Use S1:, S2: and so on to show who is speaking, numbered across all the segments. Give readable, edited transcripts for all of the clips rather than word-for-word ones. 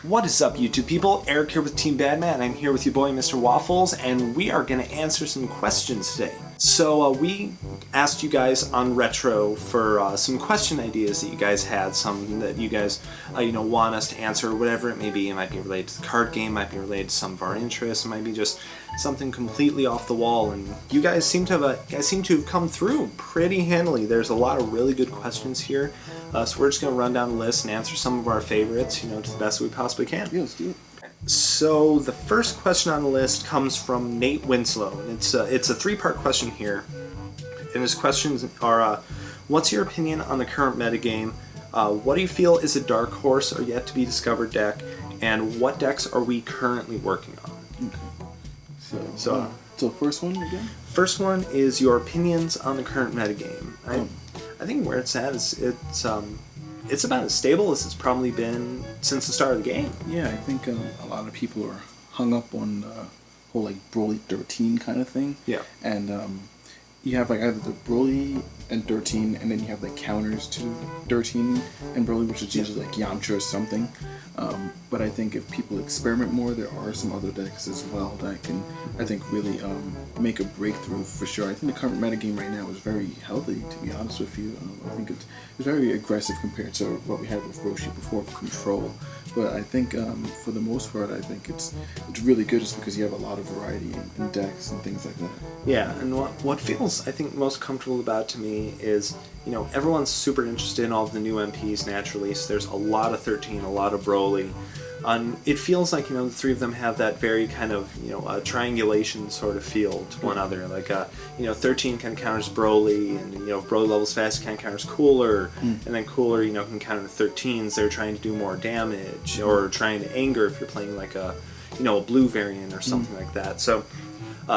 S1: What is up, YouTube people? Eric here with Team Badman. I'm here with your boy, Mr. Waffles, and we are going to answer some questions today. So we asked you guys on Retro for some question ideas that you guys had, some that you guys want us to answer, whatever it may be. It might be related to the card game, might be related to some of our interests, it might be just something completely off the wall. And you guys seem to have come through pretty handily. There's a lot of really good questions here, so we're just going to run down the list and answer some of our favorites, to the best we possibly can.
S2: Yeah, let's do it.
S1: So the first question on the list comes from Nate Winslow. It's a three-part question here, and his questions are: what's your opinion on the current metagame? What do you feel is a dark horse or yet to be discovered deck? And what decks are we currently working on?
S2: Okay. So first one again?
S1: First one is your opinions on the current metagame. I think where it's at is it's about as stable as it's probably been since the start of the game.
S2: Yeah, I think a lot of people are hung up on the whole Broly 13 kind of thing.
S1: Yeah.
S2: And you have either the Broly and 13, and then you have counters to 13 and Broly, which is usually Yamcha or something. But I think if people experiment more, there are some other decks as well that can, I think, really make a breakthrough for sure. I think the current metagame right now is very healthy, to be honest with you. I think it's very aggressive compared to what we had with Roshi before Control. But I think for the most part, I think it's really good just because you have a lot of variety in decks and things like that.
S1: Yeah, and what feels, I think, most comfortable about it to me is, everyone's super interested in all of the new MPs naturally, so there's a lot of 13, a lot of Broly. It feels like, the three of them have that very kind of, triangulation sort of feel to one another. 13 kind of counters Broly, and, if Broly levels fast, it kind of counters Cooler, and then Cooler, can counter 13s. They're trying to do more damage, or trying to anger if you're playing a blue variant or something like that. So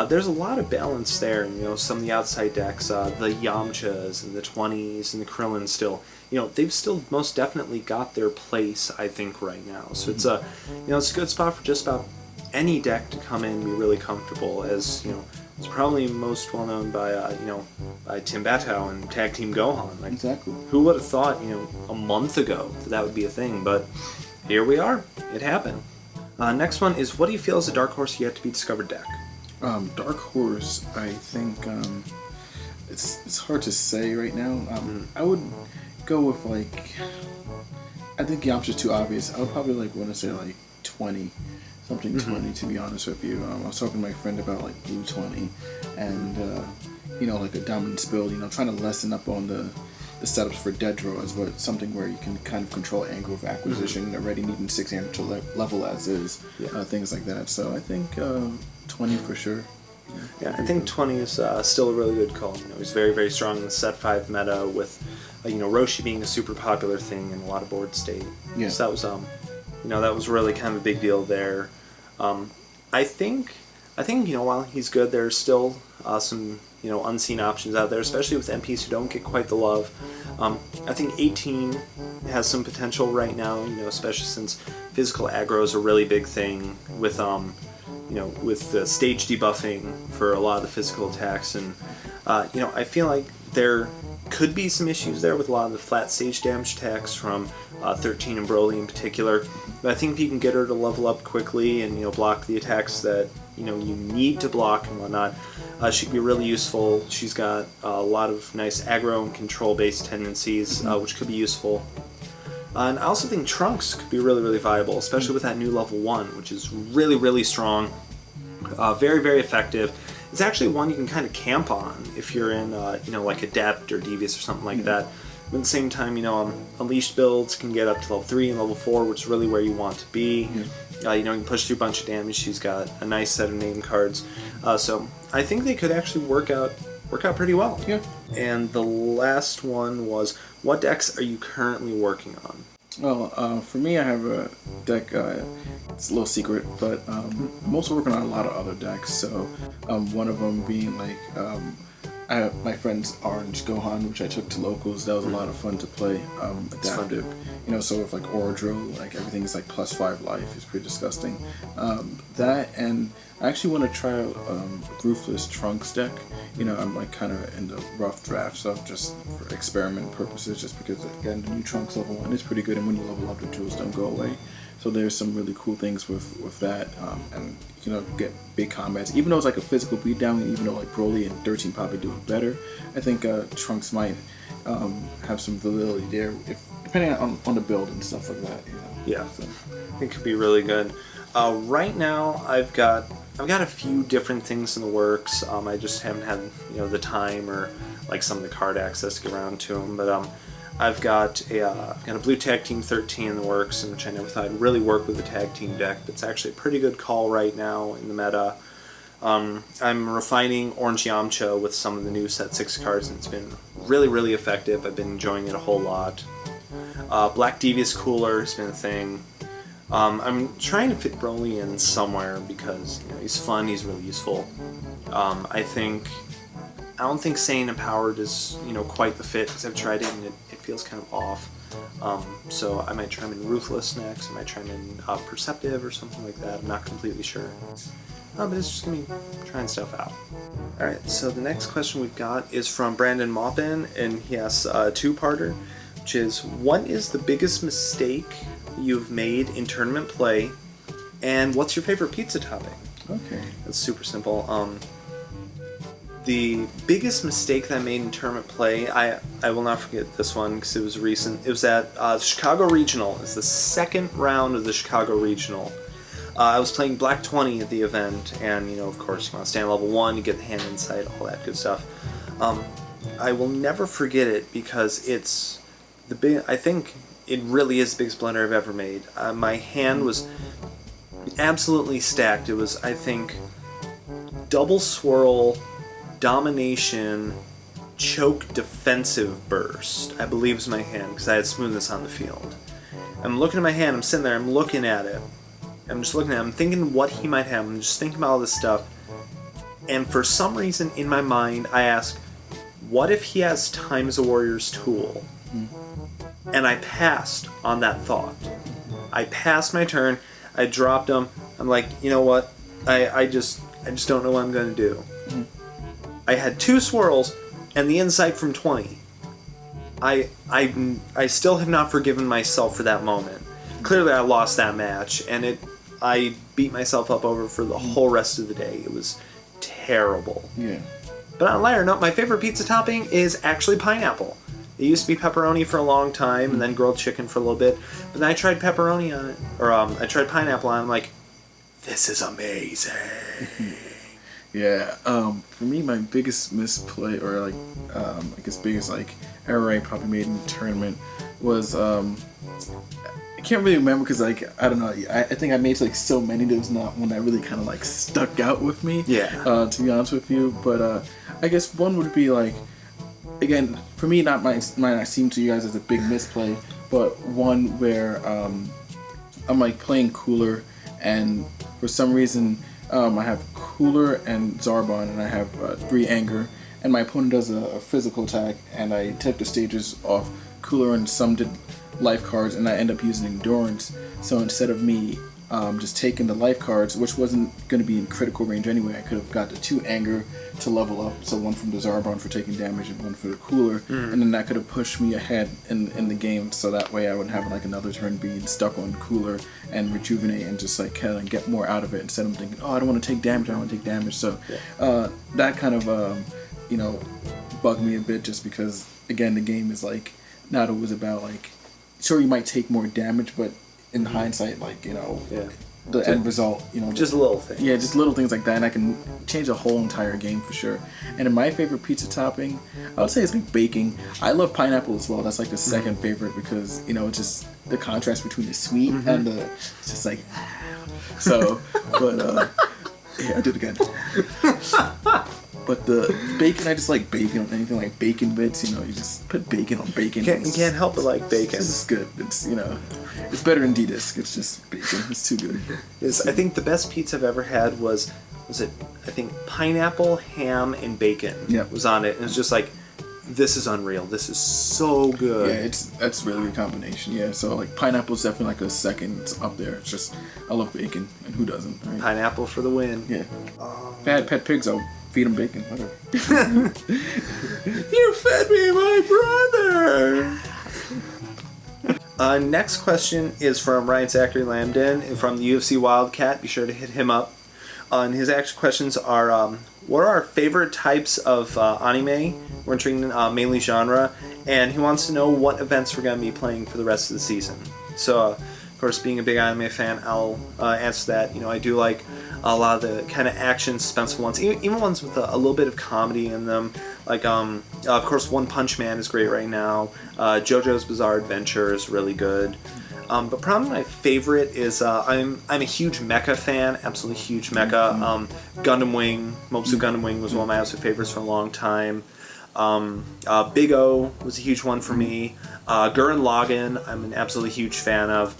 S1: there's a lot of balance there. Some of the outside decks, the Yamchas and the 20s and the Krillin still, they've still most definitely got their place, I think, right now. So it's a good spot for just about any deck to come in and be really comfortable, as, it's probably most well known by, by Tim Badman and Tag Team Gohan.
S2: Exactly.
S1: Who would have thought, a month ago that would be a thing, but here we are. It happened. Next one is, what do you feel is a dark horse yet to be discovered deck?
S2: Dark Horse, I think it's hard to say right now. I would go with I think Yamcha's too obvious. I would probably want to say 20, something 20, to be honest with you. I was talking to my friend about Blue 20, and a dominance build. Trying to lessen up on the setups for dead draws, but something where you can kind of control angle of acquisition, already needing 6 amateur level as is, things like that. So I think 20 for sure.
S1: Yeah, I think 20 is still a really good call. He's very, very strong in the set 5 meta with, Roshi being a super popular thing in a lot of board state.
S2: Yeah.
S1: So that was, that was really kind of a big deal there. I think, while he's good, there's still some, unseen options out there, especially with MPs who don't get quite the love. I think 18 has some potential right now, especially since physical aggro is a really big thing with, with the stage debuffing for a lot of the physical attacks, and I feel like there could be some issues there with a lot of the flat stage damage attacks from 13 and Broly in particular. But I think if you can get her to level up quickly and block the attacks that you need to block and whatnot, she could be really useful. She's got a lot of nice aggro and control based tendencies, which could be useful. And I also think Trunks could be really, really viable, especially with that new level 1, which is really, really strong, very, very effective. It's actually one you can kind of camp on if you're in, Adept or Devious or something like that. But at the same time, Unleashed builds can get up to level 3 and level 4, which is really where you want to be. You can push through a bunch of damage. She's got a nice set of name cards. So I think they could actually work out pretty well.
S2: Yeah.
S1: And the last one was, what decks are you currently working on?
S2: Well, for me, I have a deck, it's a little secret, but I'm also working on a lot of other decks. So one of them being I have my friend's Orange Gohan, which I took to locals. That was a lot of fun to play. Adaptive, so with Orodro, everything's +5 life. It's pretty disgusting. That, and I actually want to try out Ruthless Trunks deck. I'm kind of in the rough draft stuff just for experiment purposes, just because again the new Trunks level 1 is pretty good, and when you level up, the tools don't go away. So there's some really cool things with that, and you know, get big combats. Even though it's like a physical beatdown, and even though like Broly and 13 probably do it better, I think Trunks might have some validity there, if depending on the build and stuff like that. You know?
S1: Yeah,
S2: so.
S1: I think it could be really good. Right now, I've got a few different things in the works. I just haven't had the time or like some of the card access to get around to them. But I've got a blue tag team 13 in the works, in which I never thought I'd really work with a tag team deck. But it's actually a pretty good call right now in the meta. I'm refining Orange Yamcha with some of the new set 6 cards, and it's been really, really effective. I've been enjoying it a whole lot. Black Devious Cooler has been a thing. I'm trying to fit Broly in somewhere because he's fun, he's really useful. I don't think Sane Empowered is quite the fit, because I've tried it and it feels kind of off. So I might try him in Ruthless next. I might try him in Perceptive or something like that. I'm not completely sure. But it's just gonna be trying stuff out. Alright, so the next question we've got is from Brandon Maupin, and he asks a two-parter, which is, what is the biggest mistake you've made in tournament play, and what's your favorite pizza topping?
S2: Okay.
S1: That's super simple. The biggest mistake that I made in tournament play, I will not forget this one because it was recent. It was at Chicago Regional. It's the second round of the Chicago Regional. I was playing Black 20 at the event, and of course, you want to stand level 1, you get the hand insight, all that good stuff. I will never forget it because it's I think it really is the biggest blunder I've ever made. My hand was absolutely stacked. It was, I think, double swirl, domination, choke, defensive burst, I believe is my hand, because I had smoothness on the field. I'm looking at my hand, I'm sitting there, I'm looking at it. I'm just looking at it, I'm thinking what he might have, I'm just thinking about all this stuff. And for some reason in my mind, I ask, what if he has Time as a Warrior's Tool? And I passed on that thought. I passed my turn, I dropped him, I'm like, you know what, I just don't know what I'm going to do. I had 2 swirls and the insight from 20. I still have not forgiven myself for that moment. Clearly I lost that match, and I beat myself up over for the whole rest of the day. It was terrible.
S2: Yeah.
S1: But on a lighter note, my favorite pizza topping is actually pineapple. It used to be pepperoni for a long time, and then grilled chicken for a little bit. But then I tried pepperoni on it, or I tried pineapple on it. I'm like, this is amazing.
S2: Yeah. For me, my biggest misplay, or like, I guess biggest like error I probably made in the tournament was I can't really remember because like I don't know. I think I made like so many. There was not one that really kind of like stuck out with me.
S1: Yeah.
S2: To be honest with you, but I guess one would be like, again, for me, might not seem to you guys as a big misplay, but one where I'm like playing Cooler, and for some reason I have Cooler and Zarbon, and I have 3 Anger, and my opponent does a physical attack, and I took the stages off Cooler and some did life cards, and I end up using Endurance. So instead of me just taking the life cards, which wasn't going to be in critical range anyway, I could have got the 2 Anger to level up, so one from the Zarbon for taking damage and one for the Cooler, and then that could have pushed me ahead in the game, so that way I wouldn't have like another turn being stuck on Cooler and Rejuvenate and just like kind of get more out of it instead of thinking, oh, I don't want to take damage, I don't want to take damage. So that kind of bugged me a bit, just because again the game is like not always about like, sure you might take more damage, but in hindsight, like the end result,
S1: just little things.
S2: Yeah, just little things like that, and I can change a whole entire game for sure. And in my favorite pizza topping, I would say it's like baking. I love pineapple as well. That's like the second favorite because it's just the contrast between the sweet and the it's just like so. But yeah, I did it again. But the bacon, I just like bacon on anything, like bacon bits. You just put bacon on bacon.
S1: You can't help but like bacon.
S2: This is good. It's it's better than D-Disc. It's just bacon. It's too good.
S1: I think the best pizza I've ever had was it, I think, pineapple, ham, and bacon was on it. And it was just like, this is unreal. This is so good.
S2: Yeah, that's really a good combination. Yeah, so like pineapple's definitely like a second. It's up there. It's just, I love bacon, and who doesn't? Right?
S1: Pineapple for the win.
S2: Yeah. If I had pet pigs, I'll feed them bacon. Whatever.
S1: You fed me my brother! Next question is from Ryan Zachary Lambden from the UFC Wildcat. Be sure to hit him up. And his actual questions are, what are our favorite types of anime? We're entering mainly genre. And he wants to know what events we're going to be playing for the rest of the season. So, of course, being a big anime fan, I'll answer that. You know, I do like a lot of the kind of action, suspenseful ones, even ones with a little bit of comedy in them. Like, of course, One Punch Man is great right now. JoJo's Bizarre Adventure is really good. But probably my favorite is I'm a huge mecha fan, absolutely huge mecha. Gundam Wing, Mobsu Gundam Wing was one of my absolute favorites for a long time. Big O was a huge one for me. Gurren Lagann, I'm an absolutely huge fan of.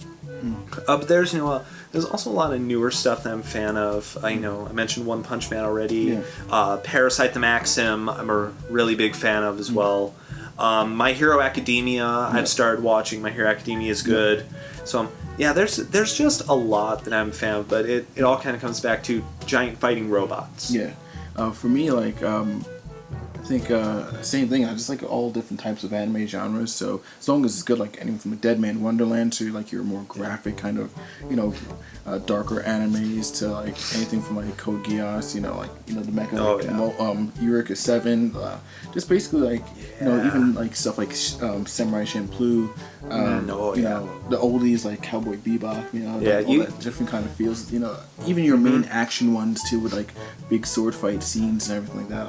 S1: But there's also a lot of newer stuff that I'm a fan of. I mentioned One Punch Man already. Yeah. Parasite the Maxim, I'm a really big fan of as well. My Hero Academia, I've started watching. My Hero Academia is good. So there's just a lot that I'm a fan of, but it all kind of comes back to giant fighting robots.
S2: Yeah. For me, like, I think same thing. I just like all different types of anime genres. So as long as it's good, like anything from a Dead Man Wonderland to like your more graphic kind of, darker animes to like anything from like Code Geass, the mecha, Eureka 7, just basically like even like stuff like Samurai Champloo, the oldies like Cowboy Bebop, all that different kind of feels. Even your main action ones too, with like big sword fight scenes and everything like that.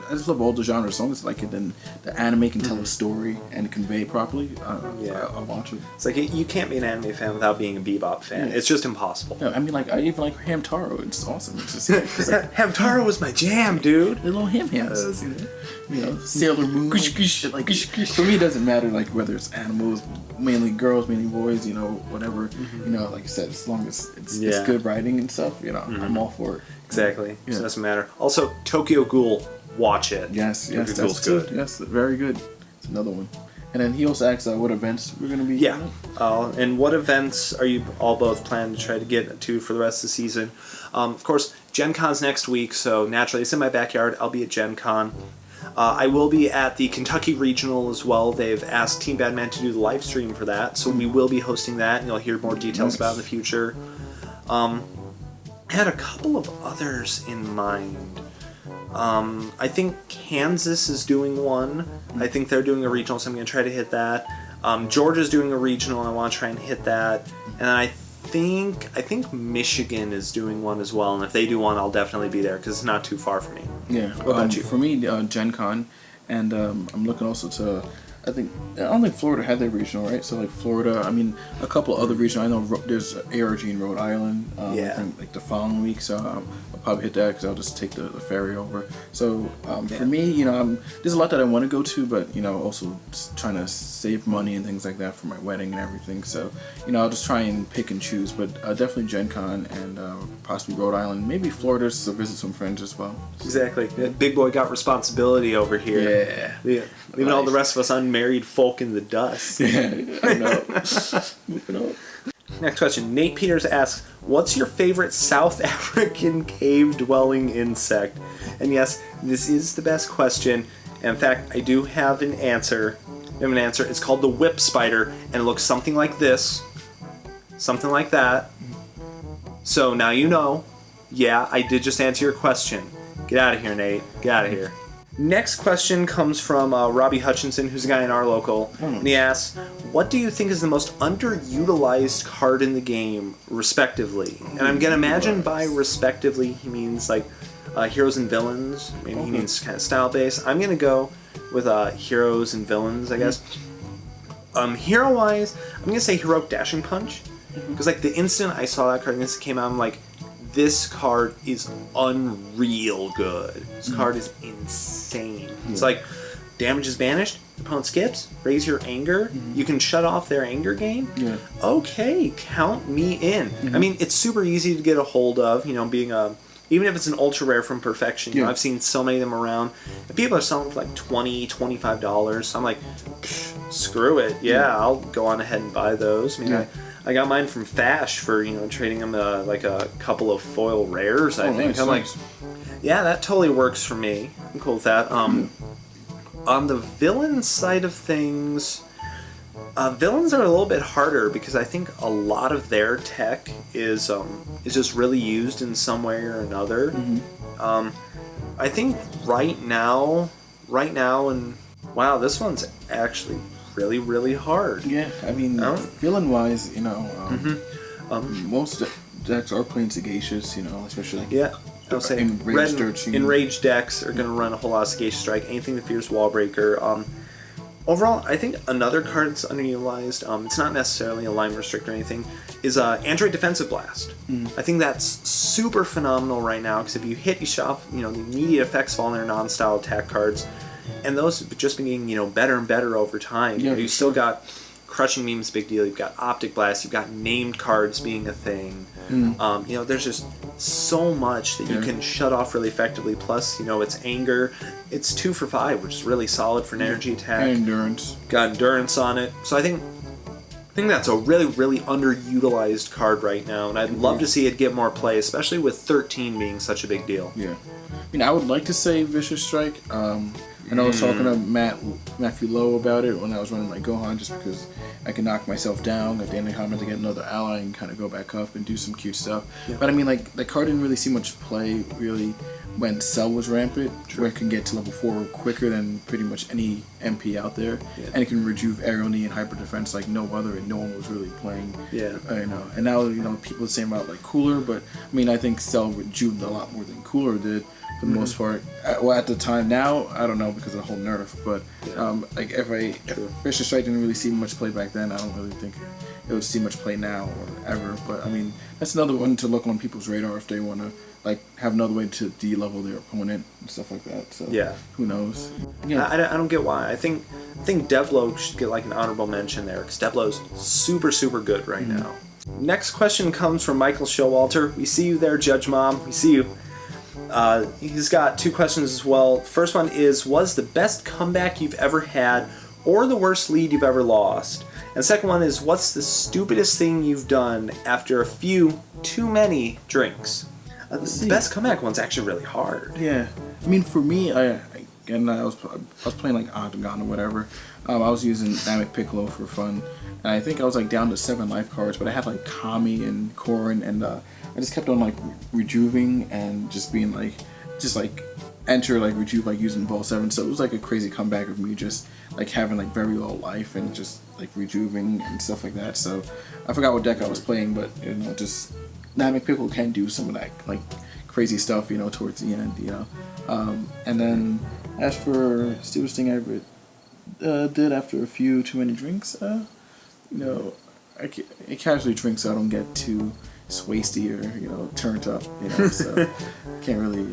S2: I just love all the genres as long as like then the anime can tell a story and convey it properly. I'll watch it.
S1: It's like you can't be an anime fan without being a Bebop fan. It's just impossible.
S2: Yeah, I mean, like I even like Hamtaro. It's awesome. It's just like,
S1: Hamtaro was my jam, dude.
S2: The little hams. Sailor Moon. Like, for me, it doesn't matter like whether it's animals, mainly girls, mainly boys. Whatever. Like I said, as long as it's good writing and stuff, I'm all for it.
S1: Exactly. So it doesn't matter. Also, Tokyo Ghoul. Watch it.
S2: Yes, that's good. Yes, very good. It's another one. And then he also asks what events we're going to be
S1: doing. And what events are you all both planning to try to get to for the rest of the season? Of course, Gen Con's next week, so naturally it's in my backyard. I'll be at Gen Con. I will be at the Kentucky Regional as well. They've asked Team Badman to do the live stream for that, so we will be hosting that, and you'll hear more details about it in the future. I had a couple of others in mind. I think Kansas is doing one. I think they're doing a regional, so I'm going to try to hit that. Georgia's doing a regional, and I want to try and hit that. And I think Michigan is doing one as well, and if they do one, I'll definitely be there because it's not too far from me.
S2: Yeah. What about you? For me, Gen Con, and I'm looking also to. I don't think Florida had their regional, right? So like Florida, I mean, a couple other regional. I know there's ARG in Rhode Island. I think like the following week, so I'll probably hit that because I'll just take the ferry over. So for me, there's a lot that I want to go to, but also just trying to save money and things like that for my wedding and everything. So I'll just try and pick and choose, but definitely Gen Con and possibly Rhode Island, maybe Florida to visit some friends as well.
S1: Exactly. Big boy got responsibility over here. Yeah. Leaving all the rest of us unmarried folk in the dust.
S2: Yeah, I know. Moving on.
S1: Next question. Nate Peters asks, what's your favorite South African cave-dwelling insect? And yes, this is the best question. And in fact, I do have an answer. It's called the whip spider, and it looks something like this. Something like that. So now you know. Yeah, I did just answer your question. Get out of here, Nate. Get out of here. Next question comes from Robbie Hutchinson, who's a guy in our local, and he asks, what do you think is the most underutilized card in the game, respectively? And I'm going to imagine by respectively he means like heroes and villains, maybe he means kind of style-based. I'm going to go with heroes and villains, I guess. Hero-wise, I'm going to say Heroic Dashing Punch, because like the instant I saw that card, and this came out, I'm like, this card is unreal good. This card is insane. It's like, damage is banished, opponent skips, raise your anger, you can shut off their anger gain. Yeah. Okay, count me in. I mean, it's super easy to get a hold of, being a... Even if it's an ultra rare from Perfection, I've seen so many of them around. And people are selling for like $20, $25. So I'm like, screw it. Yeah, I'll go on ahead and buy those. I mean, I got mine from Fash for, trading them like a couple of foil rares, I think.
S2: Nice,
S1: I'm like, yeah, that totally works for me. I'm cool with that. On the villain side of things, Villains are a little bit harder because I think a lot of their tech is just really used in some way or another. I think right now, and wow, this one's actually really, really hard.
S2: Yeah, I mean, villain-wise, most decks are playing Sagacious, especially like
S1: I was saying enraged decks are going to run a whole lot of Sagacious Strike. Anything that fears Wallbreaker. Overall, I think another card that's underutilized, it's not necessarily a line restrict or anything, is Android Defensive Blast. I think that's super phenomenal right now, because if you hit, you shop, the immediate effects fall in their non-style attack cards, and those have just been getting, better and better over time.
S2: Yeah,
S1: you still got Crushing Beam's a big deal, you've got Optic Blast, you've got named cards being a thing. There's just so much that you can shut off really effectively. Plus, it's Anger. It's 2 for 5, which is really solid for an energy attack.
S2: And Endurance.
S1: Got Endurance on it. So I think that's a really, really underutilized card right now, and I'd love to see it get more play, especially with 13 being such a big deal.
S2: Yeah. I would like to say Vicious Strike. I know I was talking to Matthew Lowe about it when I was running my Gohan, just because I can knock myself down at the end of the combat to get another ally and kind of go back up and do some cute stuff. Yeah. But the card didn't really see much play really when Cell was rampant, where it can get to level 4 quicker than pretty much any MP out there, and it can rejuve Aerial Knee and Hyper Defense like no other, and no one was really playing. And now people are saying about Cooler, but I think Cell rejuved a lot more than Cooler did. For the most part, at the time. Now I don't know because of the whole nerf, but if Vicious Strike didn't really see much play back then, I don't really think it would see much play now or ever. But that's another one to look on people's radar if they want to have another way to de-level their opponent and stuff like that. So who knows?
S1: I don't get why. I think Devlo should get an honorable mention there, because Devlo's super, super good right now. Next question comes from Michael Showalter. We see you there, Judge Mom. We see you. He's got 2 questions as well. The first one is, was the best comeback you've ever had or the worst lead you've ever lost? And the second one is, what's the stupidest thing you've done after a few too many drinks? The best comeback one's actually really hard.
S2: Yeah. For me, I was playing Octagon or whatever. I was using Namek Piccolo for fun. And I think I was down to 7 life cards, but I had Kami and Korin, and I just kept on rejuving and just being enter rejuve using Ball 7. So it was a crazy comeback of me just having very low life and just rejuving and stuff like that. So I forgot what deck I was playing, but just Namek Piccolo can do some of that crazy stuff towards the end. And then as for stupidest thing I ever did after a few too many drinks, I casually drink so I don't get too swasty or turned up, so can't really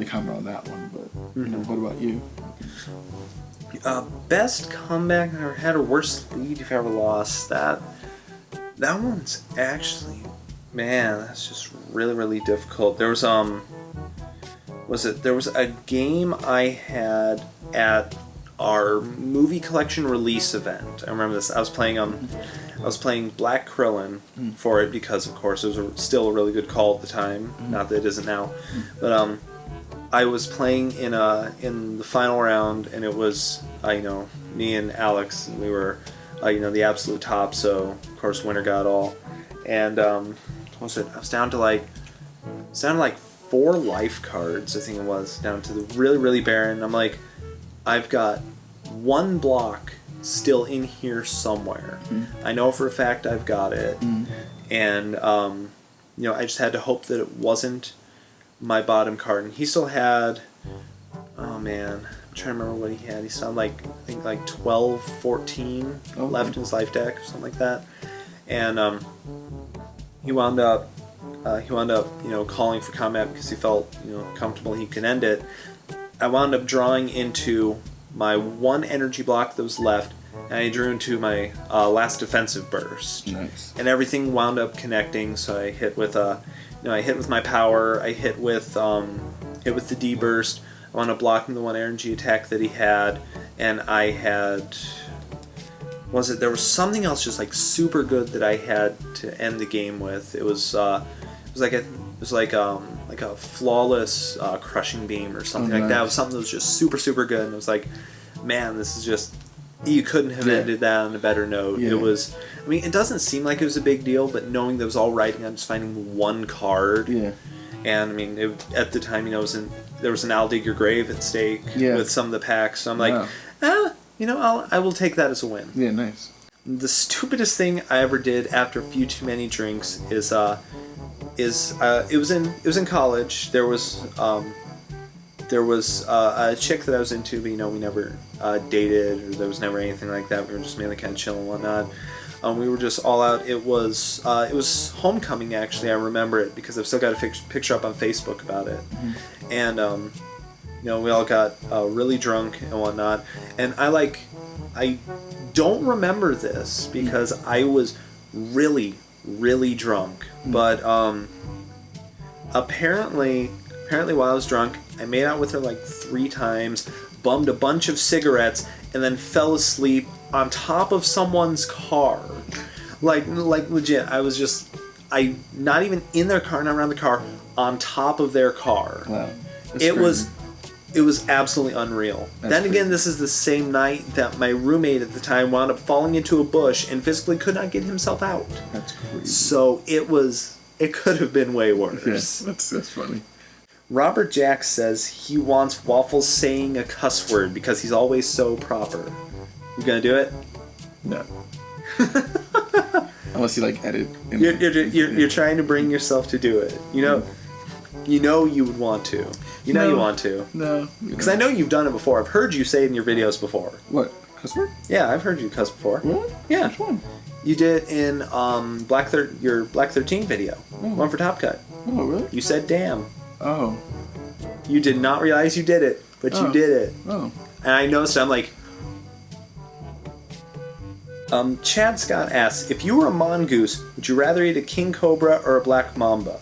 S2: comment on that one. But what about you?
S1: Best comeback I've ever had or worst lead you've ever lost? That one's actually, man, that's just really, really difficult. There was there was a game I had at our movie collection release event. I remember this. I was playing Black Krillin for it because, of course, it was still a really good call at the time. Not that it isn't now, but I was playing in the final round, and it was me and Alex, and we were the absolute top. So of course, winner got all. And what was it? I was down to 4 life cards. I think it was down to the really, really barren. I'm I've got 1 block still in here somewhere. I know for a fact I've got it. And, I just had to hope that it wasn't my bottom card. And he still had, oh man, I'm trying to remember what he had. He still had I think 12, 14 left in his life deck or something like that. And he wound up, calling for combat because he felt, comfortable he could end it. I wound up drawing into my 1 energy block that was left, and I drew into my last defensive burst.
S2: Nice.
S1: And everything wound up connecting. So I hit with I hit with my power. I hit with the D burst. I wound up blocking the 1 energy attack that he had, and I had. There was something else just super good that I had to end the game with. It was like a flawless crushing beam or something like that. It was something that was just super, super good, and it was man, this is just You couldn't have ended that on a better note.
S2: Yeah.
S1: It was, I mean, it doesn't seem like it was a big deal, but knowing there was all writing on just finding one card.
S2: Yeah.
S1: And I mean, at the time, there was an I'll Dig Your Grave at stake with some of the packs. So I'm like, I will take that as a win.
S2: Yeah, nice.
S1: The stupidest thing I ever did after a few too many drinks is it was in college. There was a chick that I was into, but we never dated, or there was never anything like that. We were just mainly kind of chilling and whatnot. We were just all out. It was homecoming, actually. I remember it because I've still got a picture up on Facebook about it. Mm-hmm. And we all got really drunk and whatnot. And I don't remember this because I was really, really drunk. Mm-hmm. But apparently while I was drunk, I made out with her like 3 times, bummed a bunch of cigarettes, and then fell asleep on top of someone's car. Like legit, I was not even in their car, not around the car, on top of their car.
S2: Wow.
S1: It was absolutely unreal. Then again, this is the same night that my roommate at the time wound up falling into a bush and physically could not get himself out.
S2: That's crazy.
S1: So it could have been way worse.
S2: Yeah, that's funny.
S1: Robert Jack says he wants Waffles saying a cuss word because he's always so proper. You gonna do it?
S2: No. Unless you edit.
S1: You're trying to bring yourself to do it. You would want to. You want to.
S2: No.
S1: Because I know you've done it before. I've heard you say it in your videos before.
S2: What? Cuss word?
S1: Yeah, I've heard you cuss before.
S2: Really?
S1: Yeah.
S2: Which one?
S1: You did it in your Black 13 video. Oh. One for Top Cut.
S2: Oh, really?
S1: You said damn.
S2: Oh.
S1: You did not realize you did it, but you did it.
S2: Oh.
S1: And I noticed, I'm like... Chad Scott asks, if you were a mongoose, would you rather eat a king cobra or a black mamba?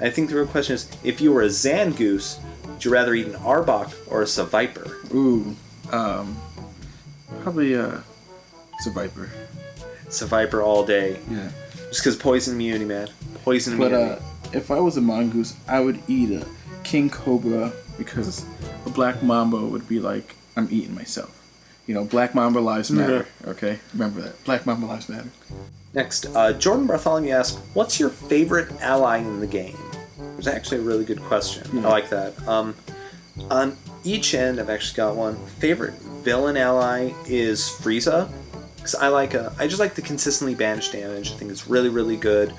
S1: I think the real question is, if you were a zangoose, would you rather eat an arbok or a saviper?
S2: Ooh, probably it's a viper.
S1: Saviper all day.
S2: Yeah.
S1: Just because poison immunity, man. Poison immunity.
S2: But if I was a mongoose, I would eat a king cobra because a black mamba would be like, I'm eating myself. Black mamba lives matter. Okay, remember that. Black mamba lives matter.
S1: Next, Jordan Bartholomew asks, what's your favorite ally in the game? It's actually a really good question. Yeah. I like that. On each end, I've actually got one. Favorite villain ally is Frieza. Because I just like the consistently banished damage. I think it's really, really good.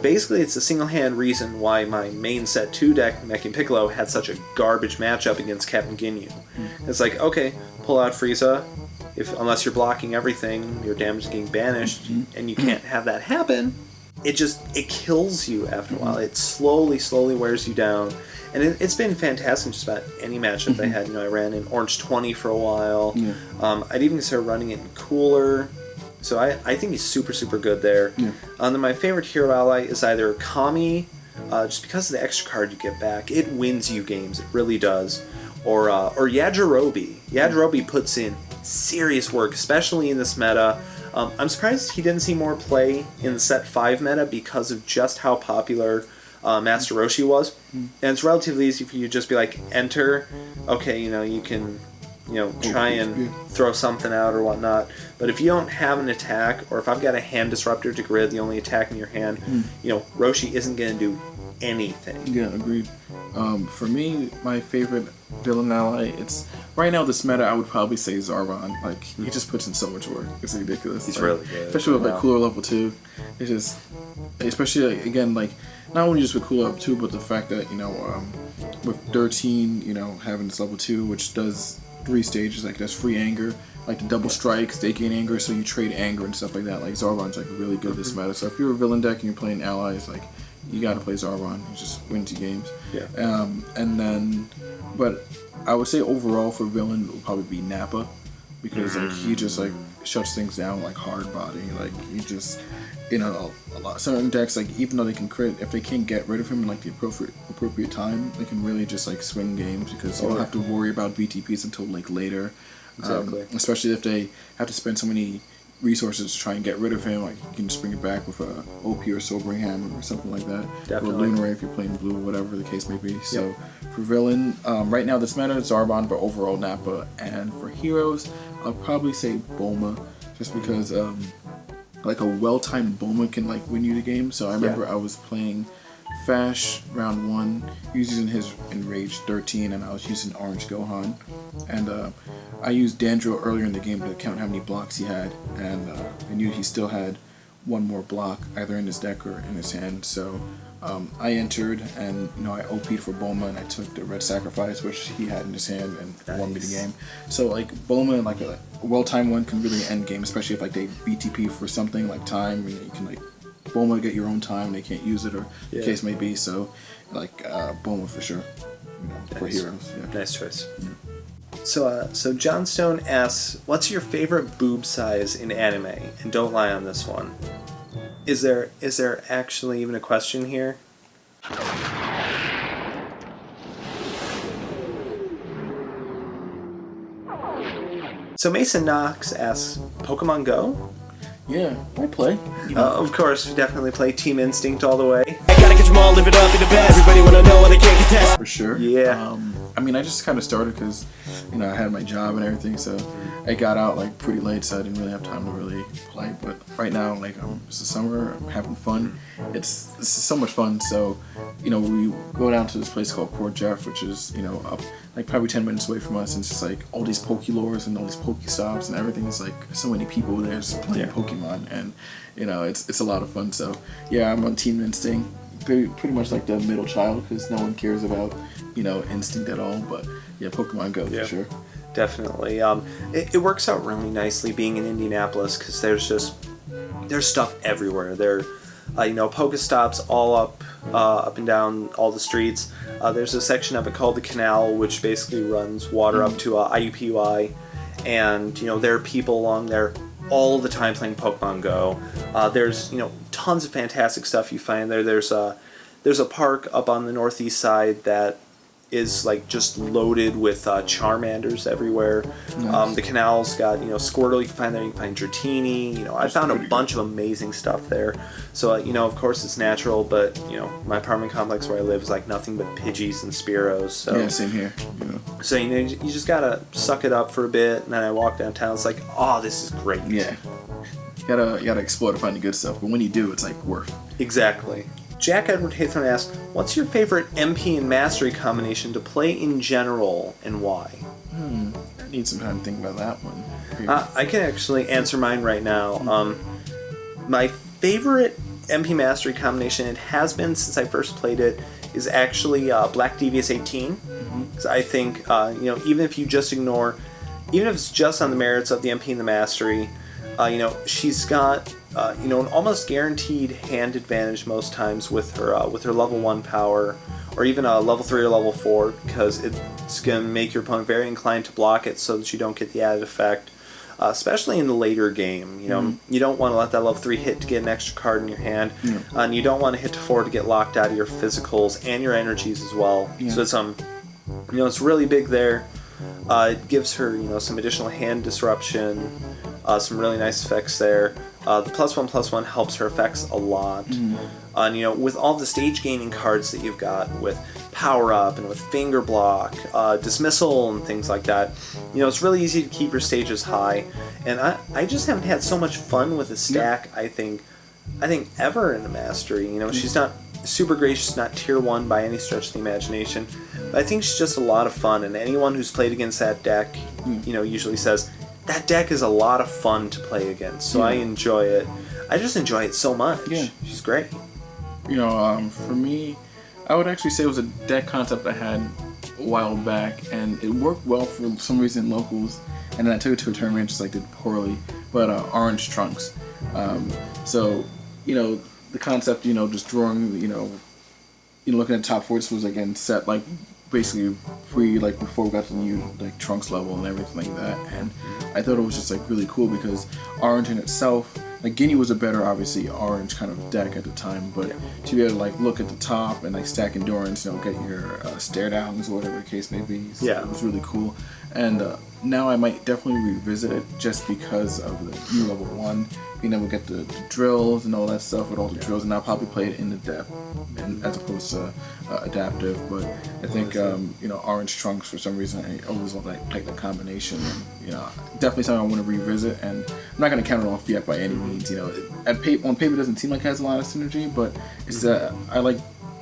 S1: Basically, it's a single-hand reason why my main set 2 deck, Mech and Piccolo, had such a garbage matchup against Captain Ginyu. It's like, okay, pull out Frieza. Unless you're blocking everything, your damage is getting banished, and you can't have that happen. It kills you after a while. It slowly wears you down. And it's been fantastic in just about any matchup I had. I ran in Orange 20 for a while. Yeah. I'd even consider running it in Cooler. So I think he's super, super good there. Yeah. Then my favorite hero ally is either Kami, just because of the extra card you get back. It wins you games. It really does. Or Yajirobe. Yajirobe puts in serious work, especially in this meta. I'm surprised he didn't see more play in the set 5 meta because of just how popular Master Roshi was. And it's relatively easy for you to just be like, enter. Okay, you can try and throw something out or whatnot. But if you don't have an attack, or if I've got a hand disruptor to get rid of the only attack in your hand, Roshi isn't going to do anything.
S2: Yeah, agreed. For me, my favorite villain ally, it's right now this meta, I would probably say Zarbon. He just puts in so much work. It's ridiculous.
S1: He's really good.
S2: Especially with cooler level 2. It's just, especially again, not only just with cooler level 2, but the fact that, with 13, having this level 2, which does 3 stages, does free anger, the double strikes, they gain anger, so you trade anger and stuff like that. Zarbon's really good this meta. So if you're a villain deck and you're playing allies, you gotta play Zarbon. He just wins you games.
S1: Yeah.
S2: And then, but I would say overall for villain it would probably be Nappa, because he just shuts things down hard body. He just a lot certain decks even though they can crit, if they can't get rid of him in the appropriate time, they can really just swing games because you don't have to worry about VTPs until later.
S1: Exactly.
S2: Especially if they have to spend so many resources to try and get rid of him, you can just bring it back with a OP or Sobering Hammer or something like that.
S1: Definitely.
S2: Or Lunar if you're playing blue, whatever the case may be. So for villain, right now this meta is Zarbon, but overall Nappa. And for heroes, I'll probably say Bulma, just because like a well-timed Bulma can like win you the game. So I remember I was playing Fash round 1, he was using his Enrage 13, and I was using Orange Gohan, and I used Dandro earlier in the game to count how many blocks he had, and I knew he still had one more block either in his deck or in his hand. So I entered, and I OP'd for Bulma, and I took the red sacrifice which he had in his hand and won me the game. So like Bulma, like a well-timed one, can really end game, especially if like they BTP for something like time. You can like Bulma get your own time, they can't use it, or the case may be. So like Bulma for sure, for heroes. Yeah.
S1: Nice choice. So John Stone asks, what's your favorite boob size in anime? And don't lie on this one. Is there actually even a question here? So Mason Knox asks, Pokemon Go?
S2: Yeah, I play.
S1: Of course, we definitely play Team Instinct all the way.
S3: I gotta get them all, live it up in the best. Everybody wanna know what they can't contest.
S2: For sure.
S1: Yeah.
S2: I mean, I just kind of started because, I had my job and everything, so I got out like pretty late, so I didn't really have time to really play. But right now, like, it's the summer, I'm having fun. It's so much fun. So, we go down to this place called Port Jeff, which is, up like probably 10 minutes away from us, and it's just like all these Pokélores and all these Pokéstops and everything. It's like so many people there just playing Pokemon, and it's a lot of fun. So yeah, I'm on Team Instinct. Pretty much like the middle child, because no one cares about Instinct at all. But yeah, Pokemon Go for sure.
S1: Definitely. It works out really nicely being in Indianapolis, because there's stuff everywhere. There, Pokestops all up and down all the streets. There's a section of it called the Canal, which basically runs water up to IUPUI, and there are people along there all the time playing Pokemon Go. There's tons of fantastic stuff you find there. There's a park up on the northeast side that is like just loaded with Charmanders everywhere.
S2: Nice.
S1: The Canal's got Squirtle you can find there. You can find Dratini. I found a bunch of amazing stuff there. So of course it's natural, but my apartment complex where I live is like nothing but Pidgeys and Spearows. So
S2: yeah, same here.
S1: So you just gotta suck it up for a bit, and then I walk downtown. It's like, oh, this is great.
S2: Yeah, you gotta explore to find the good stuff, but when you do, it's like worth.
S1: Exactly. Jack Edward Haythorne asks, what's your favorite MP and Mastery combination to play in general, and why?
S2: I need some time to think about that one.
S1: I can actually answer mine right now. My favorite MP Mastery combination, it has been since I first played it, is actually Black Devious 18. Because I think, even if you just ignore, even if it's just on the merits of the MP and the Mastery, she's got an almost guaranteed hand advantage most times with her level 1 power, or even a level 3 or level 4, because it's going to make your opponent very inclined to block it so that you don't get the added effect, especially in the later game. You don't want to let that level 3 hit to get an extra card in your hand, and you don't want to hit to 4 to get locked out of your physicals and your energies as well. So it's it's really big there. It gives her some additional hand disruption, some really nice effects there. The +1/+1 helps her effects a lot. And with all the stage gaining cards that you've got with Power Up and with Finger Block, Dismissal and things like that, it's really easy to keep your stages high. And I just haven't had so much fun with a stack, I think ever in the Mastery. She's not super great, she's not tier 1 by any stretch of the imagination, but I think she's just a lot of fun, and anyone who's played against that deck, usually says, that deck is a lot of fun to play against, so I enjoy it. I just enjoy it so much. Yeah. She's great.
S2: For me, I would actually say it was a deck concept I had a while back, and it worked well for some reason in locals, and then I took it to a tournament, just like did poorly, but Orange Trunks. So, the concept, just drawing, looking at top 4, this was again set like basically before we got to the new like Trunks level and everything like that, and I thought it was just like really cool because Orange in itself, like Guinea was a better obviously Orange kind of deck at the time, but to be able to like look at the top and like stack endurance, get your stare downs or whatever the case may be, so it was really cool. And now I might definitely revisit it just because of the new level 1, being able to get the drills and all that stuff with all the drills, and I'll probably play it in the depth and as opposed to adaptive. But I think you know, Orange Trunks, for some reason I always love that like the combination, and you know, definitely something I want to revisit. And I'm not going to count it off yet by any means. You know, on paper it doesn't seem like it has a lot of synergy, but it's I like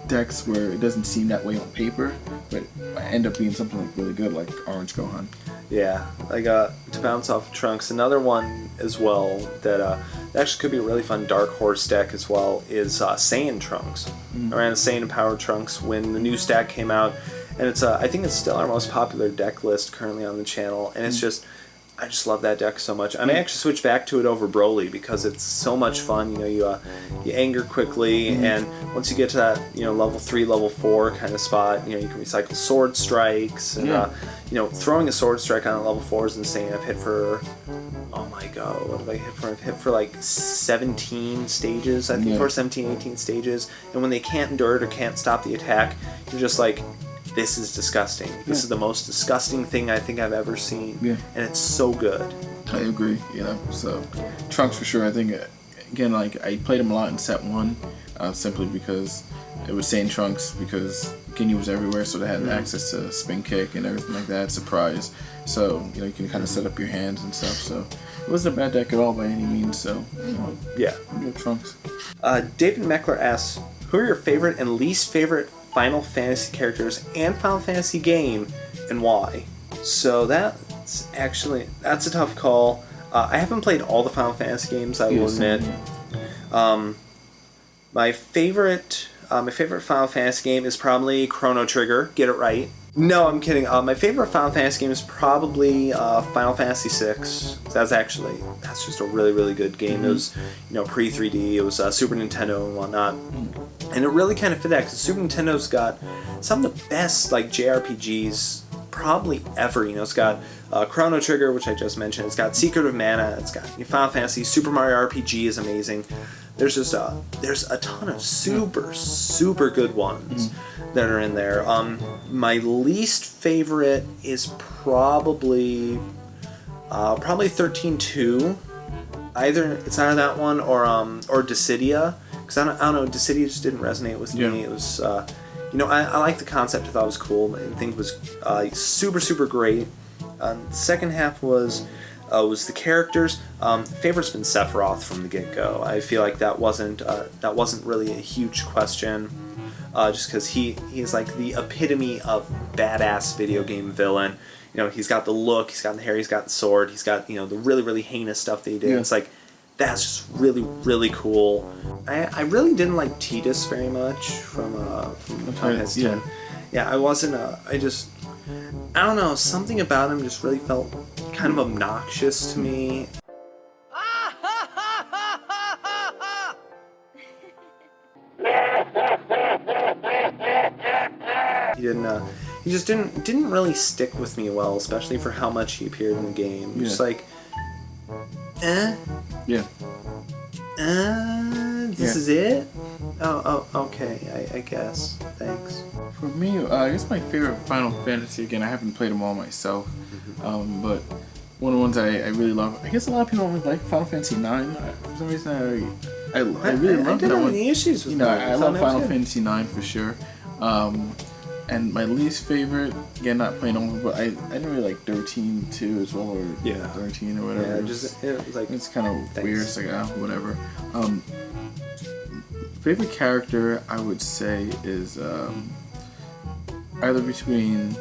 S2: decks where it doesn't seem that way on paper, but end up being something like really good, like Orange Gohan.
S1: Yeah, like to bounce off Trunks, another one as well that actually could be a really fun Dark Horse deck as well is Saiyan Trunks. I ran Saiyan Power Trunks when the new stack came out, and it's I think it's still our most popular deck list currently on the channel, and it's just, I just love that deck so much. I may actually switch back to it over Broly because it's so much fun. You know, you anger quickly, and once you get to that, you know, level 3, level 4 kind of spot, you know, you can recycle sword strikes, and you know, throwing a sword strike on level 4 is insane. I've hit for, oh my god, what have I hit for? I've hit for like 17 stages, I think, for 17, 18 stages, and when they can't endure it or can't stop the attack, you're just like, this is disgusting. This is the most disgusting thing I think I've ever seen. And it's so good.
S2: I agree, you know. So Trunks for sure. I think again, like I played him a lot in set 1, simply because it was Saiyan Trunks, because Ginyu was everywhere, so they had access to spin kick and everything like that, surprise. So you know, you can kind of set up your hands and stuff. So it wasn't a bad deck at all by any means. So you know,
S1: yeah,
S2: Trunks.
S1: David Meckler asks, who are your favorite and least favorite Final Fantasy characters and Final Fantasy game, and why? So that's a tough call. I haven't played all the Final Fantasy games, I will admit. My favorite Final Fantasy game is probably Chrono Trigger. Get it right. No, I'm kidding. My favorite Final Fantasy game is probably Final Fantasy VI. That's just a really, really good game. It was, you know, pre-3D. It was Super Nintendo and whatnot. And it really kind of fit that, because Super Nintendo's got some of the best like JRPGs probably ever. You know, it's got Chrono Trigger, which I just mentioned. It's got Secret of Mana. It's got Final Fantasy. Super Mario RPG is amazing. There's just there's a ton of super good ones that are in there. My least favorite is probably 13-2. It's either that one or Dissidia. Because I don't know, Dissidia just didn't resonate with me. It was, you know, I like the concept. I thought it was cool. I think it was super great. The second half was the characters. Favorite's been Sephiroth from the get-go. I feel like that wasn't really a huge question, just because he's like the epitome of badass video game villain. You know, he's got the look, he's got the hair, he's got the sword, he's got, you know, the really heinous stuff that he did. It's like, that's just really cool. I really didn't like Tidus very much from Final Fantasy X. Yeah, I wasn't. I don't know. Something about him just really felt kind of obnoxious to me. He just didn't really stick with me well, especially for how much he appeared in the game. Just like, this is it? Oh, okay, I guess. Thanks.
S2: For me, I guess my favorite Final Fantasy, again, I haven't played them all myself, but one of the ones I really love, I guess a lot of people don't really like Final Fantasy 9. For some reason, I really love that one. I didn't have any issues with that. I love Final Fantasy 9 for sure. And my least favorite, again, not playing over, but I didn't really like 13-2 as well, or 13 or whatever.
S1: Yeah, it was like,
S2: it's kind of weird. It's like, whatever. Favorite character, I would say, is either between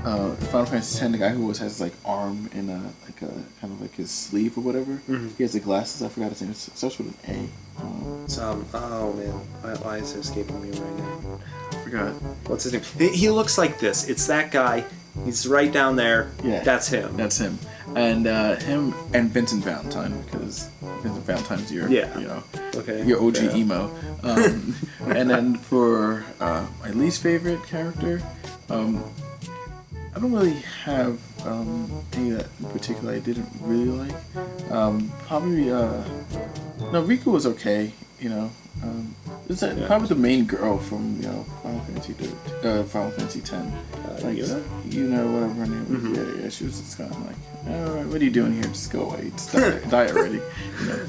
S2: Final Fantasy X, the guy who always has like arm in a kind of like his sleeve or whatever. He has the glasses. I forgot his name. It starts with an A.
S1: Oh man, why is it escaping me right now?
S2: I forgot.
S1: What's his name? He looks like this. It's that guy. He's right down there. Yeah, that's him.
S2: That's him. And him and Vincent Valentine, because Vincent Valentine's your your OG emo. And then for my least favorite character, I don't really have any that in particular I didn't really like. Probably Rika was okay, you know. Probably the main girl from Final Fantasy X. like whatever her name was. Yeah, she was just kind of like, all right, what are you doing here? Just go away. Just die already.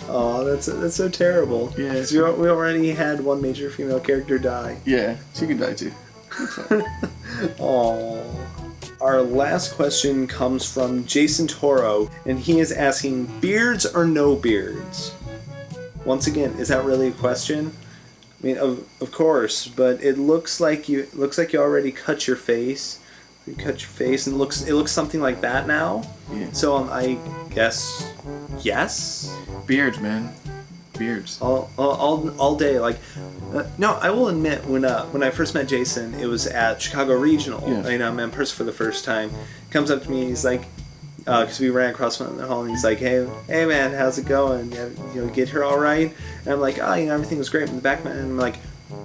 S1: Oh, that's so terrible.
S2: Yeah.
S1: 'Cause we already had one major female character die.
S2: Yeah, she could die too.
S1: Aww. Our last question comes from Jason Toro, and he is asking, beards or no beards? Once again, is that really a question? I mean, of course, but it looks like you already cut your face. You cut your face, and it looks something like that now.
S2: Yeah.
S1: So I guess yes.
S2: Beards, man. Beards.
S1: All day. Like, no, I will admit when I first met Jason, it was at Chicago Regional.
S2: Yeah.
S1: I met him in person for the first time. He comes up to me, and he's like, because we ran across one in the hall, and he's like, hey man, how's it going? Get here all right? And I'm like, everything was great in the back, man. And I'm like,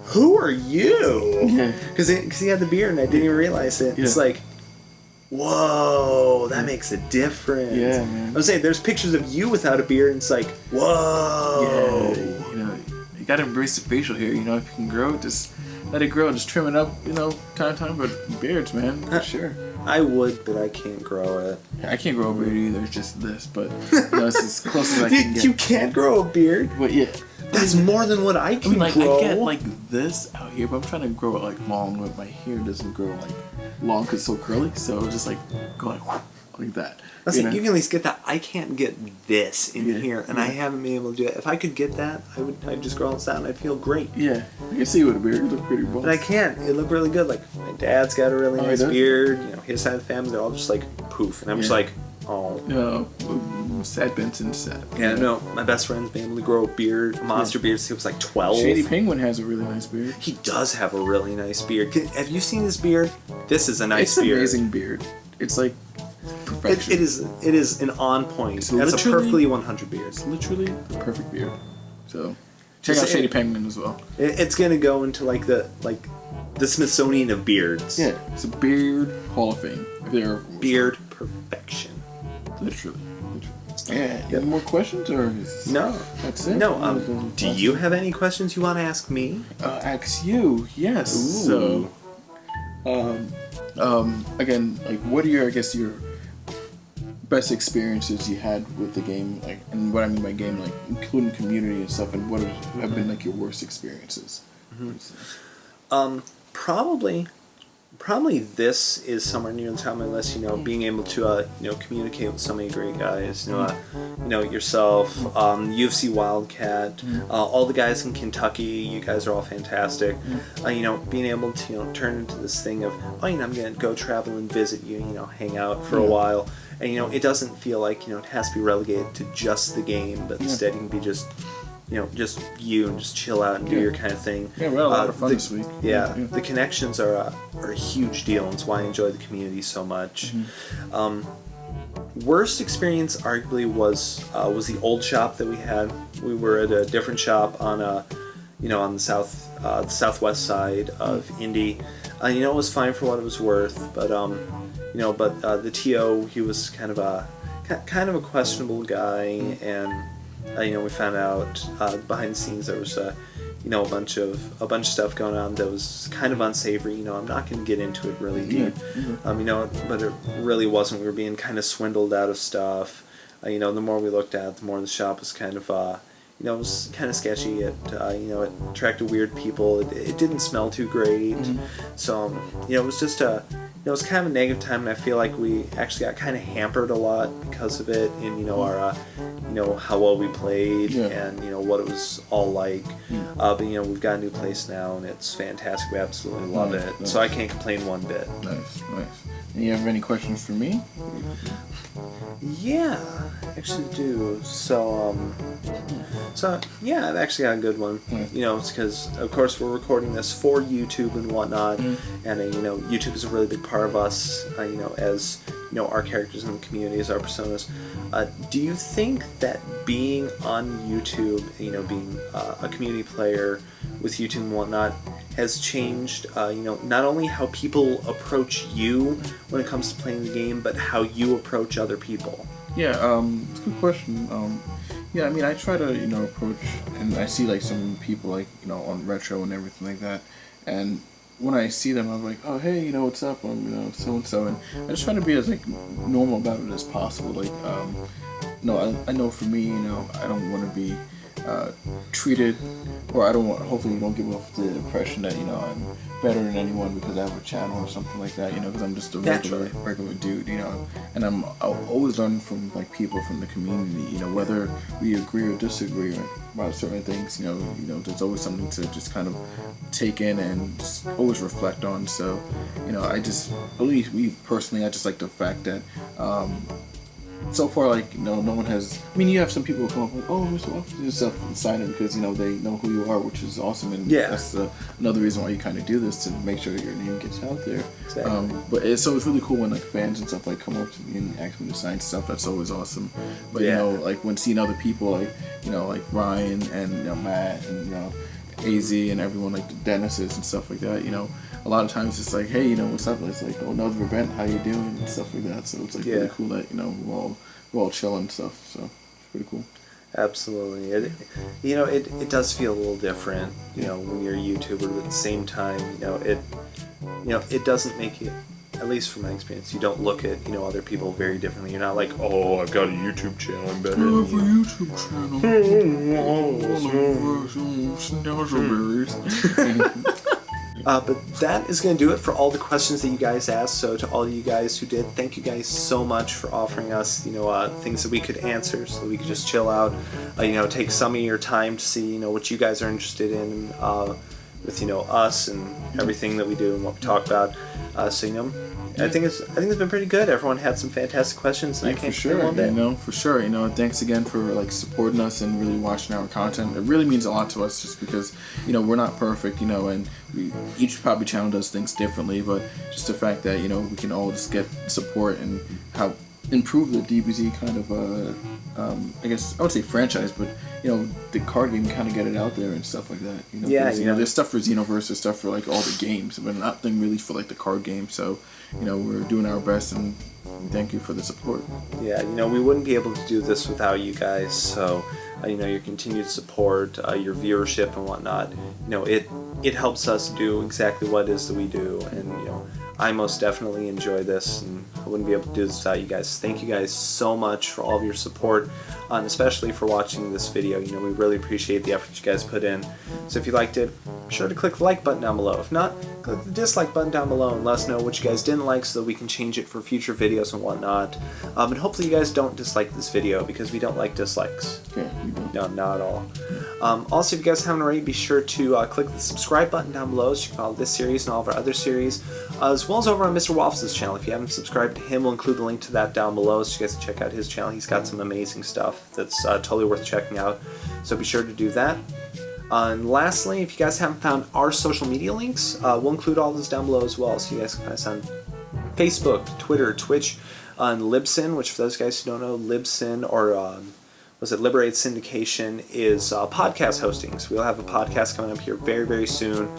S1: who are you? Because he had the beard, and I didn't even realize it. Yeah. It's like, whoa, that makes a difference.
S2: Yeah, man.
S1: I'm saying there's pictures of you without a beard, and it's like, whoa.
S2: Yeah, you gotta embrace the facial hair. If you can grow it, just let it grow. Just trim it up, time to time. But beards, man, for sure.
S1: I would, but I can't grow it.
S2: I can't grow a beard either. It's just this, but it's as close as I can get.
S1: You can't grow a beard?
S2: But yeah.
S1: That's more than what I can grow.
S2: I get this out here, but I'm trying to grow it long, but my hair doesn't grow long because it's so curly. So it'll just go like that.
S1: You can at least get that. I can't get this in here, and I haven't been able to do it. If I could get that, I'd just grow this out, and I'd feel great.
S2: Yeah, I can see you with a beard. You look pretty bold.
S1: But I can't. It looked really good. Like my dad's got a really nice beard. His side of the family, they're all just like poof, and I'm just like, oh.
S2: No, sad Benson, sad.
S1: Yeah, no. My best friend's been able to grow a monster beard since he was like 12.
S2: Shady Penguin has a really nice beard.
S1: He does have a really nice beard. Have you seen this beard? This is a nice beard.
S2: It's an amazing beard. It's like perfection.
S1: It is an on point. That's a perfectly 100 beard.
S2: It's literally the perfect beard. So check out Shady Penguin as well.
S1: It's gonna go into the Smithsonian of beards.
S2: Yeah, it's a beard hall of fame.
S1: Beard perfection.
S2: Literally. Yeah. Any more questions or?
S1: No.
S2: That's it.
S1: No. Do you have any questions you want to ask me?
S2: Ask you. Yes.
S1: Ooh.
S2: So, again, what are your best experiences you had with the game? And what I mean by game, including community and stuff. And what have been your worst experiences?
S1: Mm-hmm. Probably this is somewhere near the top of my list. Being able to communicate with so many great guys. Yourself, UFC Wildcat, all the guys in Kentucky. You guys are all fantastic. Being able to turn into this thing of I'm gonna go travel and visit you. Hang out for a while, and it doesn't feel like it has to be relegated to just the game, but instead you can be just you and just chill out and do your kind of thing.
S2: Yeah, we had a lot of fun this week.
S1: Yeah, the connections are a huge deal, and it's why I enjoy the community so much. Worst experience arguably was the old shop that we had. We were at a different shop on the southwest side of Indy. It was fine for what it was worth, but the TO, he was kind of a questionable guy, and we found out behind the scenes there was a bunch of stuff going on that was kind of unsavory. I'm not going to get into it really deep. But it really wasn't. We were being kind of swindled out of stuff. The more we looked at it, the more the shop was kind of it was kind of sketchy. It attracted weird people. It didn't smell too great. So it was just it was kind of a negative time, and I feel like we actually got kind of hampered a lot because of it, and our how well we played, and what it was all like. But we've got a new place now, and it's fantastic. We absolutely love it. Nice. So I can't complain one bit.
S2: Nice. And you have any questions for me?
S1: Yeah, I actually do. So yeah, I've actually got a good one. It's because of course we're recording this for YouTube and whatnot, and YouTube is a really big part of us. As our characters in the community, as our personas. Do you think that being on YouTube, being a community player with YouTube and whatnot, has changed, not only how people approach you when it comes to playing the game, but how you approach other people?
S2: Yeah, it's a good question. I try to, approach, and I see some people on retro and everything like that, and when I see them, I'm like, oh hey, what's up? I'm so and so, and I just try to be as like normal about it as possible. Like no, I know for me, I don't want to be treated, or I don't want. Hopefully, you don't give off the impression that I'm better than anyone because I have a channel or something like that. Because I'm just a regular dude. And I'll always learn from like people from the community. Whether we agree or disagree about certain things. There's always something to just kind of take in and just always reflect on. So, I just, at least me personally, I just like the fact that. So far, like, no one has. I mean, you have some people who come up like, "Oh, Mr. Waffles," and stuff, and sign it because they know who you are, which is awesome, and that's another reason why you kind of do this, to make sure that your name gets out there.
S1: Exactly.
S2: But it's really cool when like fans and stuff like come up to me and ask me to sign stuff. That's always awesome. But like when seeing other people like like Ryan and Matt and AZ and everyone like the Dennis's and stuff like that. A lot of times it's like, hey, what's up? It's like, oh, another event, how you doing, and stuff like that. So it's like really cool that we're all chilling and stuff. So it's pretty cool.
S1: Absolutely, it does feel a little different, when you're a YouTuber. But at the same time, it doesn't make it. At least from my experience, you don't look at other people very differently. You're not like, oh, I've got a YouTube channel, I'm better than you.
S2: I have a YouTube channel.
S1: But that is going to do it for all the questions that you guys asked. So to all you guys who did, thank you guys so much for offering us, things that we could answer, so that we could just chill out, take some of your time to see, what you guys are interested in with, us and everything that we do and what we talk about. I think it's been pretty good. Everyone had some fantastic questions, and I can't
S2: for sure. Thanks again for like supporting us and really watching our content. It really means a lot to us, just because we're not perfect, and each probably channel does things differently, but just the fact that we can all just get support and how improve the DBZ kind of I guess I would say franchise, but the card game, kind of get it out there and stuff like that. There's stuff for Xenoverse, there's stuff for like all the games, but nothing really for like the card game. So we're doing our best, and thank you for the support.
S1: Yeah, we wouldn't be able to do this without you guys. So your continued support, your viewership and whatnot, it helps us do exactly what it is that we do. And I most definitely enjoy this, and I wouldn't be able to do this without you guys. Thank you guys so much for all of your support, and especially for watching this video. We really appreciate the effort you guys put in. So if you liked it, be sure to click the like button down below. If not, click the dislike button down below and let us know what you guys didn't like, so that we can change it for future videos and whatnot. And hopefully you guys don't dislike this video, because we don't like dislikes.
S2: Yeah,
S1: no, not at all. Also, if you guys haven't already, be sure to click the subscribe button down below, so you can follow this series and all of our other series, as well as over on Mr. Waffles' channel. If you haven't subscribed to him, we'll include the link to that down below, so you guys can check out his channel. He's got some amazing stuff that's totally worth checking out, so be sure to do that. And lastly, if you guys haven't found our social media links, we'll include all those down below as well, so you guys can find us on Facebook, Twitter, Twitch, on Libsyn, which for those guys who don't know, Libsyn, or Liberate Syndication, is podcast hosting. So we'll have a podcast coming up here very, very soon.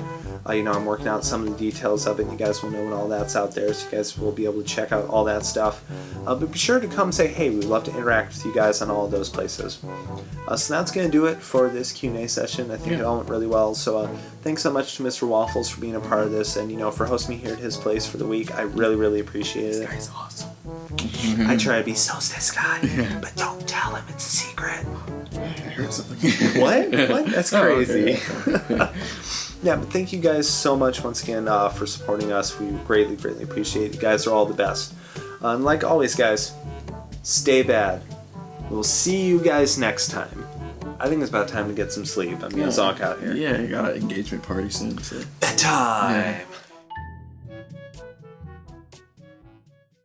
S1: I'm working out some of the details of it, and you guys will know when all that's out there, so you guys will be able to check out all that stuff. But be sure to come say hey. We'd love to interact with you guys on all of those places. So that's going to do it for this Q&A session. I think it all went really well. So thanks so much to Mr. Waffles for being a part of this, and for hosting me here at his place for the week. I really, really appreciate it.
S2: This guy's awesome.
S1: I try to be so this guy, but don't tell him it's a secret.
S2: I heard something.
S1: What? That's crazy.
S2: Oh, okay.
S1: Yeah, but thank you guys so much once again for supporting us. We greatly, greatly appreciate it. You guys are all the best. And like always, guys, stay bad. We'll see you guys next time. I think it's about time to get some sleep. I'm going to zonk out here.
S2: Yeah, you got an engagement party soon. So.
S1: Bedtime!
S2: Yeah.